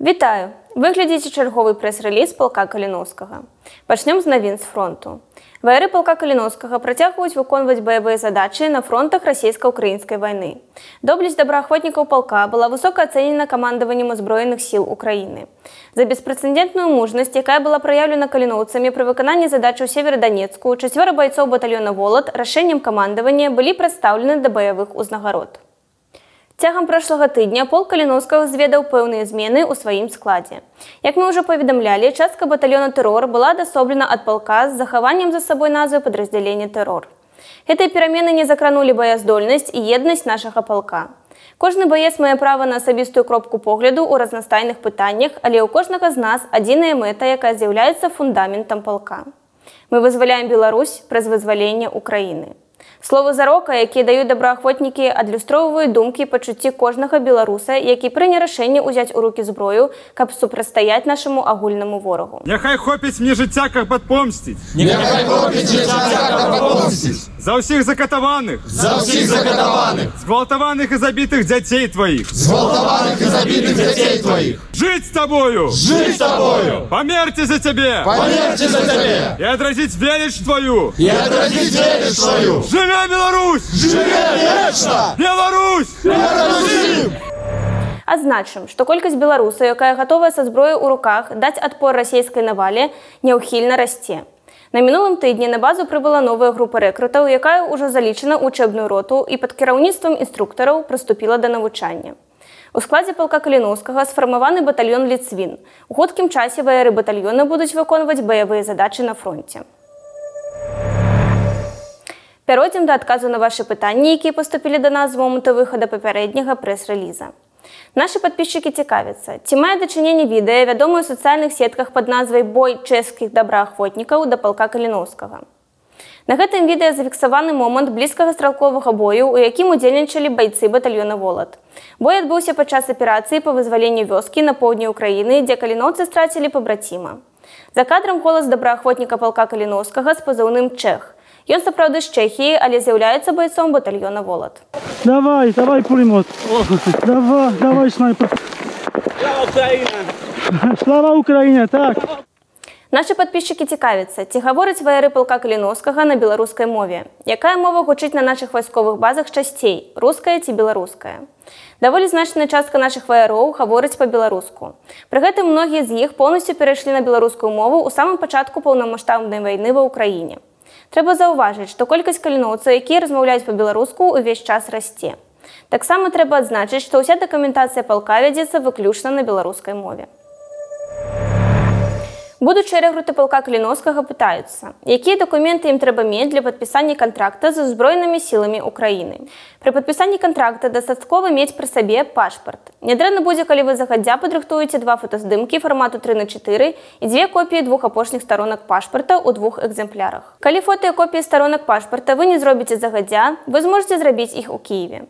Вітаю! Ви глядите черговий прес-реліз полка Каліновського. Почнемо з новин з фронту. ВР полка Каліновського протягивают выполнять боевые задачи на фронтах российско-украинской войны. Доблесть доброохотников полка была высоко оценена командованием Збройных сил Украины. За беспрецедентную мужность, якая была проявлена каліновцами при виконанні задач у Северодонецку, 4 бойцов батальона «Волод» рішенням командування були представлені до бойових узнагород. Тягом прошлого тижня полк Каліновського зведав певні зміни у своїм складі. Як ми вже повідомляли, частка батальйону «Террор» була одособлена від полка з захованням за собою назви підрозділення «Террор». Эти перемены не закранули боєздольність і єдність нашого полка. Кожен боєць має право на особисту кропку погляду у різностайних питаннях, але у кожного з нас єдина мета, яка з'являється фундаментом полка. Ми визволяємо Білорусь през визволення України. Слово зарока, які дають доброохотники, адлюстровують думки і почутті кожного білоруса, який прийняв рішення взяти у руки зброю, щоб супростояти нашому огульному ворогу. Нехай хопить мені життя, як підпомстить. Нехай хопить життя, як підпомстить. За всіх закатованих. За всіх закатованих. Зґвалтованих і забитих дітей твоїх. Зґвалтованих і забитих дітей твоїх. Жить з тобою. Жить з тобою. Померти за тебе. Померти за тебе. І отразить велич твою. І отразить велич твою. Живе Білорусь! Живе вечно! Білорусь! Білорусі! Адзначым, што колькасць беларусаў, якая гатовая са зброяй у руках даць адпор расійскай навале, няўхільна расце. На мінулым тыдні на базу прыбыла новая група рэкрутаў, якая ўжо залічана ў учэбную роту і пад кіраўніцтвам інструктараў прыступіла да навучання. У складзе полка Каліновскага сфармаваны батальён «Ліцвін». У хуткім часе ваяры батальёна будуць выконваць баявыя задачы на фронте. Перейдем до адказу на ваши пытанні, які поступили до нас з моменту виходу попереднього прес-реліза. Наші підписчики цікавяться, ці має дочинення відео, відоме у соціальних сетках під назвою «Бой чеських доброохотників до полка Каліновського». На гэтым відео зафіксаваны момент блізкага стралковага бою, у якім удзельнічалі бойцы батальёна «Волод». Бой адбыўся падчас аперацыі па вызваленню вёскі на поўдні Украіны, дзе каліновцы страцілі побратима. За кадрам голас добраахвотніка полка Каліновскага з пазыўным «Чех». Ён сапраўды з Чэхіі, але з'яўляецца бойцом батальёна «Волод». Давай, давай пулемет. Давай снайпер. Слава Україна! Слава Україні, так. Наші підписчики цікавяться, ці гавораць ваяры полка Каліновскага на беларускай мове. Якая мова гучыць на наших вайсковых базах часцей, руская ці беларуская? Даволі значная частка наших ваяроў гаворыць па-беларуску. Пры гэтым многія з іх поўнасцю перайшлі на беларускую мову ў самым пачатку паўнамаштабнай вайны ва Ўкраіне. Трэба заўважыць, што колькасць каліноўцаў, якія размаўляюць па-беларуску, увесь час расце. Таксама трэба адзначыць, што ўся дакументацыя палка вядзецца выключна на беларускай мове. Будучыя рэкруты полка Каліновскага пытаюцца, якія дакументы ім трэба мець для падпісання кантракта з узброенымі сіламі Украіны. Пры падпісанні кантракта дастаткова мець пры сабе пашпарт. Нядрэнна будзе, калі вы загадзя падрыхтуеце 2 фотаздымкі фармату 3х4 і 2 копіі 2 апошніх сторонак пашпарта ў 2 экземплярах. Калі фота і копіі сторонак пашпарта вы не зробіце загадзя, вы зможаце зрабіць іх у Кіеве.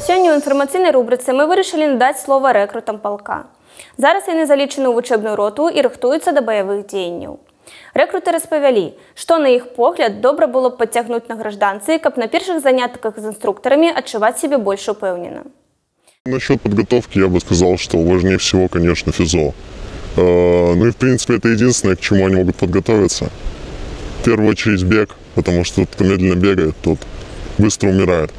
Сёння ў інфармацыйнай рубрыцы мы вырашылі надаць слова рэкрутам полка. Зараз яны залічаны ў вучэбную роту і рыхтуюцца да баявых дзеянняў. Рэкруты распавялі, што на іх погляд добра было б падцягнуць на гражданцы, каб на першых занятках з інструктарамі адчуваць себе больш упэўнена. Насчет подготовки я бы сказал, что важнее всего, конечно, физо. Ну и в принципе это единственное, к чему они могут подготовиться. В первую очередь бег, потому что тот, кто медленно бегает, тот быстро умирает.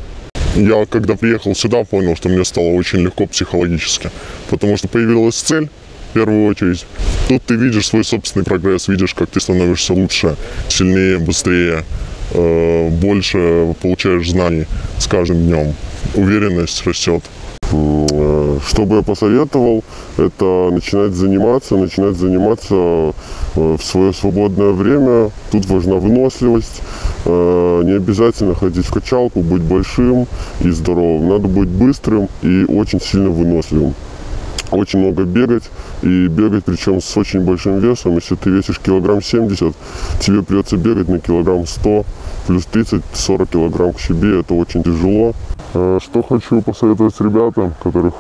Я, когда приехал сюда, понял, что мне стало очень легко психологически, потому что появилась цель, в первую очередь. Тут ты видишь свой собственный прогресс, видишь, как ты становишься лучше, сильнее, быстрее, больше получаешь знаний с каждым днем, уверенность растет. Что бы я посоветовал, это начинать заниматься в свое свободное время. Тут важна выносливость. Не обязательно ходить в качалку, быть большим и здоровым. Надо быть быстрым и очень сильно выносливым. Очень много бегать, и бегать причем с очень большим весом. Если ты весишь килограмм 70, тебе придется бегать на килограмм 100, плюс 30-40 килограмм к себе. Это очень тяжело. Что хочу посоветовать ребятам, которые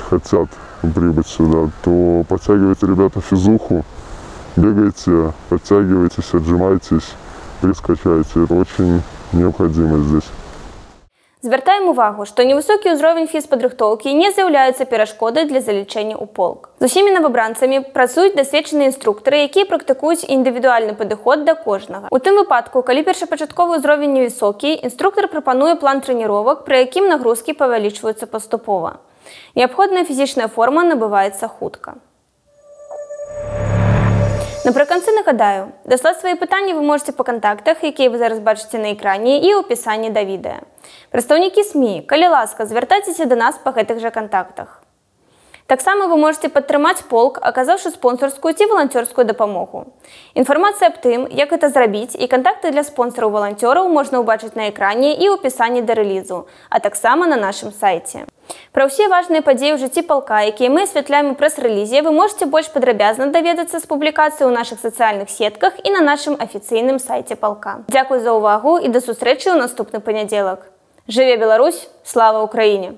хотят прибыть сюда, то подтягивайте, ребята, физуху, бегайте, подтягивайтесь, отжимайтесь, прискачайте. Это очень необходимо здесь. Звяртаем увагу, што невысокі ўзровень фізпадрыхтоўкі не з'яўляецца перашкодай для залічэння ў полк. З усімі новабранцамі працуюць дасведчаныя інструктары, якія практыкуюць індывідуальны падыход да кожнага. У тым выпадку, калі першапачатковы ўзровень невысокі, інструктар прапануе план трэніровак, пры якім нагрузкі павялічваюцца паступова. Неабходная фізічная форма набываецца хутка. Напрыканцы нагадаю, даслаць свае пытанні вы можете па кантактах, якія вы зараз бачыце на экране і ў апісанні да відэа. Прадстаўнікі СМІ, калі ласка, звяртайцеся да нас па гэтых жа кантактах. Таксама вы можете падтрымаць полк, аказаўшы спонсарскую ці валанцёрскую дапамогу. Інфармацыя аб тым, як гэта зрабіць, і кантакты для спонсараў-валанцёраў можна ўбачыць на экране і ў апісанні да рэлізу, а таксама на нашым сайце. Пра ўсе важныя падзеі ў жыцці палка, якія мы асвятляем у прэс-рэлізе, вы можете больш падрабязна даведацца з публікацыі ў нашых сацыяльных сетках і на нашым афіцыйным сайце палка. Дзякуй за ўвагу і да сустрэчы ў наступны панядзелак. Жыве Беларусь! Слава Украіне!